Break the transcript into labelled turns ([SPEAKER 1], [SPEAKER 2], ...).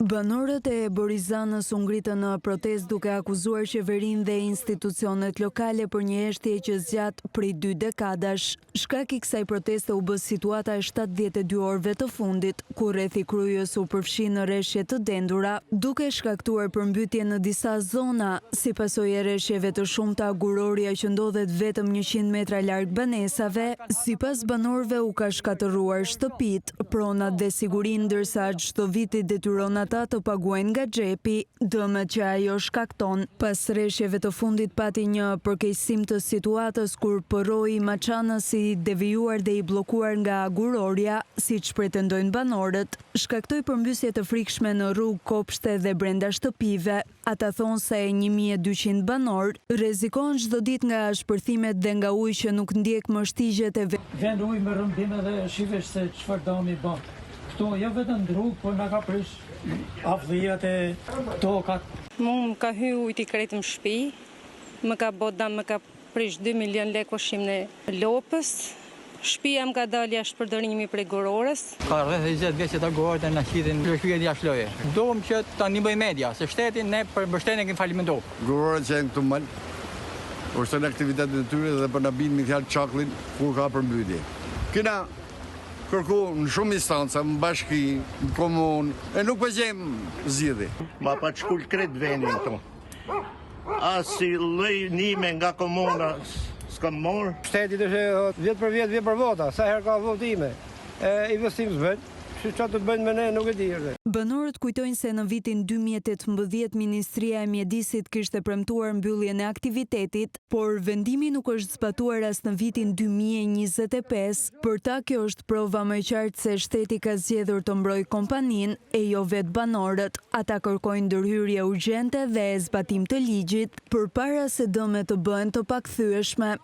[SPEAKER 1] Banorët e Borizanës u ngritën në protestë duke akuzuar qeverinë dhe institucionet lokale për një heshtje që zgjat prej 2 dekadash. Shkak I kësaj proteste u bë situata e 72 orëve të fundit, ku rreth I kryes u përfshi në rreshje të dendura, duke shkaktuar përmbytje në disa zona. Si pasojë e rreshjeve të shumta, Guroria që ndodhet vetëm 100 metra larg banesave, sipas banorëve u ka shkatërruar shtëpitë, pronat dhe sigurinë, ndërsa çdo vit I detyron ata të paguajnë nga xhepi dëmet që ajo shkakton. Pas rreshjeve të fundit pati një përkeqësim të situatës kur poroi Maçanës I devijuar dhe I bllokuar nga Guroria, siç pretendojnë banorët, shkaktoi përmbysje të frikshme në rrugë, kopshte dhe brenda shtëpive. Ata thonë se 1200 banor rrezikojnë çdo ditë nga shpërthimet dhe nga uji që nuk ndjek më shtigjet e
[SPEAKER 2] Vjen ujë me rrëmbime dhe shivesh se çfarë dëmi bën. Këto jo vetëm rrugë, por na ka prish afdhijat e tokat.
[SPEAKER 3] Më ka hy ujtë I kretë më shpi, më ka bot dam, më ka prish 2 milion lekë ushqim në lopës, shpia më ka dalë jashtë përdorimi prej Gurorës.
[SPEAKER 4] Ka rreth 20 vjeç që ta Gurorët na hidhin shpia jashtë loje. Duam që ta ndihmoj media, se shteti ne për mbështetjen kemi falimentuar.
[SPEAKER 5] Gurorët që janë këtu mal, urson aktivitetet e tyre dhe për na bin me fjalë çaklin kur ka përmbytje. Kena kërku në shumë instanca, në bashki, në komunë, e nuk përgjejmë zgjidhje.
[SPEAKER 6] Ma pa çkull kret vendin këtu. As si lloj nime nga komuna s'kam marrë.
[SPEAKER 7] Shteti është vjet për vota, sa herë ka votime. Investim s'bën. Çfarë të bëjnë me ne nuk e di.
[SPEAKER 1] Banorët kujtojnë se në vitin 2018 Ministria e Mjedisit kishte premtuar mbylljen e aktivitetit, por vendimi nuk është zbatuar as në vitin 2025. Për ta kjo është prova më e qartë se shteti ka zgjedhur të mbrojë kompaninë e jo vetë banorët. Ata kërkojnë ndërhyrje urgjente dhe zbatim të ligjit përpara se dëmet të bëhen të pakthyeshme.